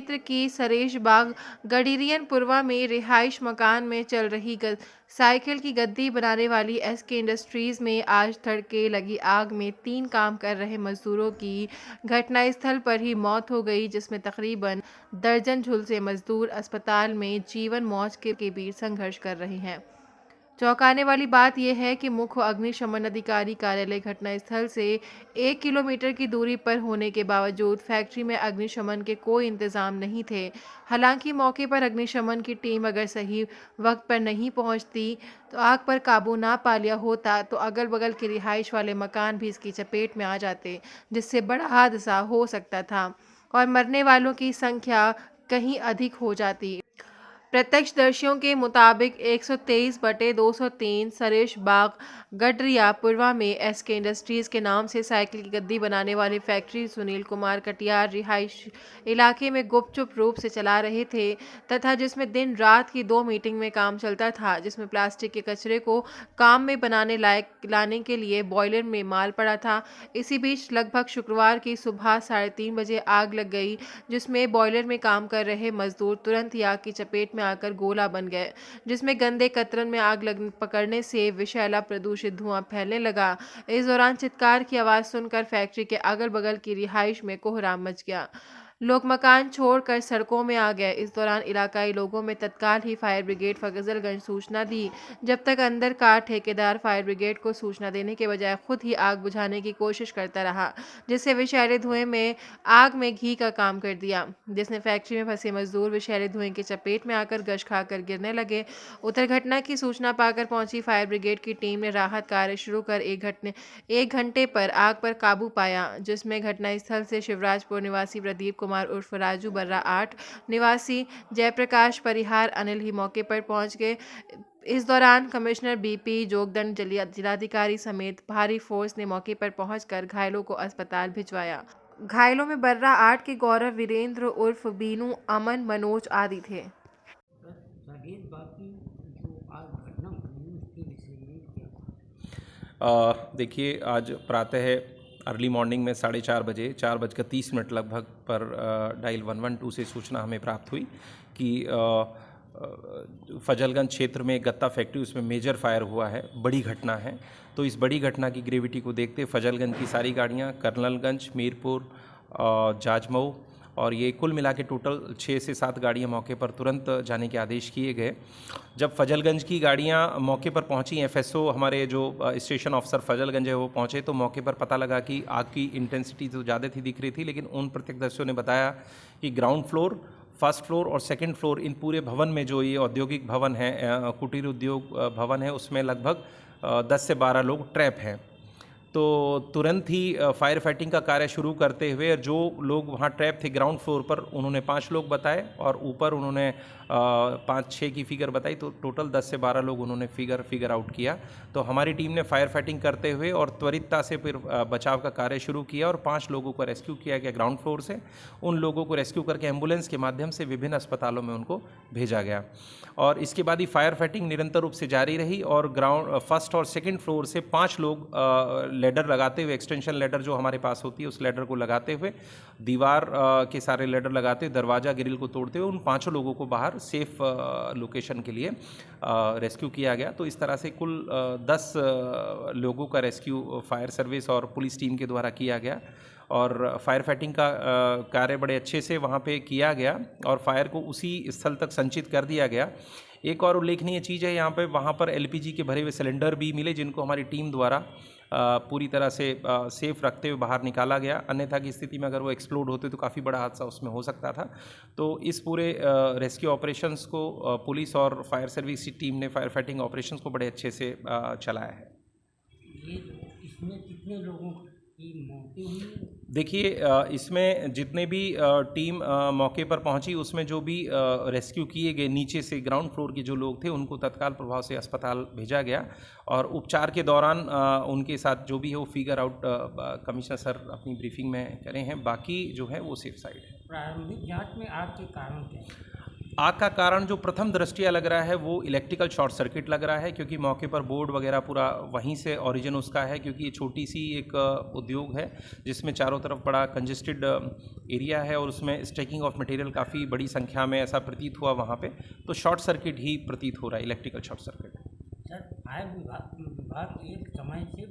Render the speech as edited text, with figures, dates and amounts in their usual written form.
क्षेत्र की सरेश बाग गडीरियन पुरवा में रिहाइश मकान में चल रही साइकिल की गद्दी बनाने वाली एसके इंडस्ट्रीज में आज तड़के लगी आग में 3 काम कर रहे मजदूरों की घटनास्थल पर ही मौत हो गई, जिसमें तकरीबन दर्जन झुलसे मजदूर अस्पताल में जीवन मौत के बीच संघर्ष कर रहे हैं। चौंकाने वाली बात यह है कि मुख्य अग्निशमन अधिकारी कार्यालय घटनास्थल से 1 किलोमीटर की दूरी पर होने के बावजूद फैक्ट्री में अग्निशमन के कोई इंतजाम नहीं थे। हालांकि मौके पर अग्निशमन की टीम अगर सही वक्त पर नहीं पहुंचती तो आग पर काबू ना पा लिया होता तो अगल बगल के रिहाइश वाले मकान भी इसकी चपेट में आ जाते, जिससे बड़ा हादसा हो सकता था और मरने वालों की संख्या कहीं अधिक हो जाती। प्रत्यक्षदर्शियों के मुताबिक 123/203 सरेश बाग गडरिया पुरवा में एसके इंडस्ट्रीज के नाम से साइकिल की गद्दी बनाने वाली फैक्ट्री सुनील कुमार कटियार रिहाइश इलाके में गुपचुप रूप से चला रहे थे तथा जिसमें दिन रात की 2 मीटिंग में काम चलता था, जिसमें प्लास्टिक के कचरे को काम में बनाने लाने के लिए बॉयलर में माल पड़ा था। इसी बीच लगभग शुक्रवार की सुबह 3:30 बजे आग लग गई, जिसमें बॉयलर में काम कर रहे मजदूर तुरंत ही आग की चपेट में आकर गोला बन गए, जिसमें गंदे कतरन में आग पकड़ने से विषैला प्रदूषित धुआं फैलने लगा। इस दौरान चित्कार की आवाज सुनकर फैक्ट्री के अगल बगल की रिहाइश में कोहराम मच गया। लोग मकान छोड़कर सड़कों में आ गए। इस दौरान इलाकाई लोगों में तत्काल ही फायर ब्रिगेड फजलगंज सूचना दी, जब तक अंदर का ठेकेदार फायर ब्रिगेड को सूचना देने के बजाय खुद ही आग बुझाने की कोशिश करता रहा, जिससे विषैले धुएं में आग में घी का काम कर दिया, जिसने फैक्ट्री में फंसे मजदूर विषैले धुएं की चपेट में आकर गश खाकर गिरने लगे। उधर घटना की सूचना पाकर पहुंची फायर ब्रिगेड की टीम ने राहत कार्य शुरू कर 1 घंटे पर आग पर काबू पाया, जिसमें घटनास्थल से शिवराजपुर निवासी प्रदीप कुमार उर्फ राजू बर्रा 8 निवासी जयप्रकाश परिहार अनिल ही मौके पर पहुंच गए। इस दौरान कमिश्नर बीपी जोगदंड जिलाधिकारी समेत भारी फोर्स ने मौके पर पहुंचकर घायलों को अस्पताल भिजवाया। घायलों में बर्रा 8 के गौरव वीरेंद्र उर्फ बीनू, अमन, मनोज आदि थे। देखिए, आज प्रातः अर्ली मॉर्निंग में 4:30 बजे 4:30 लगभग पर डायल 112 से सूचना हमें प्राप्त हुई कि फजलगंज क्षेत्र में गत्ता फैक्ट्री, उसमें मेजर फायर हुआ है, बड़ी घटना है। तो इस बड़ी घटना की ग्रेविटी को देखते फजलगंज की सारी गाड़ियां कर्नलगंज, मीरपुर, जाजमऊ और ये कुल मिला के टोटल 6 से 7 गाड़ियां मौके पर तुरंत जाने के आदेश किए गए। जब फजलगंज की गाड़ियां मौके पर पहुंची, एफएसओ हमारे जो स्टेशन ऑफिसर फजलगंज है वो पहुंचे, तो मौके पर पता लगा कि आग की इंटेंसिटी तो ज़्यादा थी दिख रही थी, लेकिन उन प्रत्यक्षदर्शियों ने बताया कि ग्राउंड फ्लोर, फर्स्ट फ्लोर और सेकंड फ्लोर, इन पूरे भवन में जो ये औद्योगिक भवन है, कुटीर उद्योग भवन है, उसमें लगभग 10 से 12 लोग ट्रैप हैं। तो तुरंत ही फायर फाइटिंग का कार्य शुरू करते हुए जो लोग वहाँ ट्रैप थे ग्राउंड फ्लोर पर, उन्होंने 5 लोग बताए और ऊपर उन्होंने 5-6 की फिगर बताई, तो टोटल 10 से 12 लोग उन्होंने फिगर आउट किया। तो हमारी टीम ने फायर फाइटिंग करते हुए और त्वरितता से फिर बचाव का कार्य शुरू किया और 5 लोगों को रेस्क्यू किया गया ग्राउंड फ्लोर से। उन लोगों को रेस्क्यू करके एम्बुलेंस के माध्यम से विभिन्न अस्पतालों में उनको भेजा गया और इसके बाद ही फायर फाइटिंग निरंतर रूप से जारी रही और ग्राउंड फर्स्ट और सेकेंड फ्लोर से 5 लोग लेडर लगाते हुए, एक्सटेंशन लेडर जो हमारे पास होती है उस लेडर को लगाते हुए, दीवार के सारे लेडर लगाते हुए, दरवाज़ा ग्रिल को तोड़ते हुए उन 5 लोगों को बाहर सेफ लोकेशन के लिए रेस्क्यू किया गया। तो इस तरह से कुल 10 लोगों का रेस्क्यू फायर सर्विस और पुलिस टीम के द्वारा किया गया और फायर फाइटिंग का कार्य बड़े अच्छे से वहाँ पे किया गया और फायर को उसी स्थल तक संचित कर दिया गया। एक और उल्लेखनीय चीज़ है यहाँ पे, वहाँ पर एलपीजी के भरे हुए सिलेंडर भी मिले, जिनको हमारी टीम द्वारा पूरी तरह से सेफ रखते हुए बाहर निकाला गया। अन्यथा की स्थिति में अगर वो एक्सप्लोड होते तो काफ़ी बड़ा हादसा उसमें हो सकता था। तो इस पूरे रेस्क्यू ऑपरेशंस को पुलिस और फायर सर्विस की टीम ने फायर फाइटिंग ऑपरेशंस को बड़े अच्छे से चलाया है। इसमें कितने लोगों की मौतें हुई? देखिए, इसमें जितने भी टीम मौके पर पहुंची उसमें जो भी रेस्क्यू किए गए नीचे से ग्राउंड फ्लोर के जो लोग थे उनको तत्काल प्रभाव से अस्पताल भेजा गया और उपचार के दौरान उनके साथ जो भी है वो फिगर आउट कमिश्नर सर अपनी ब्रीफिंग में करे हैं। बाकी जो है वो सेफ साइड है। प्रारंभिक जांच में आग के कारण क्या है? आग का कारण जो प्रथम दृष्टया लग रहा है वो इलेक्ट्रिकल शॉर्ट सर्किट लग रहा है, क्योंकि मौके पर बोर्ड वगैरह पूरा वहीं से ओरिजिन उसका है, क्योंकि ये छोटी सी एक उद्योग है जिसमें चारों तरफ बड़ा कंजेस्टेड एरिया है और उसमें स्टैकिंग ऑफ मटेरियल काफ़ी बड़ी संख्या में ऐसा प्रतीत हुआ वहाँ पे, तो शॉर्ट सर्किट ही प्रतीत हो रहा है, electrical short circuit. Sir fire विभाग एक समय से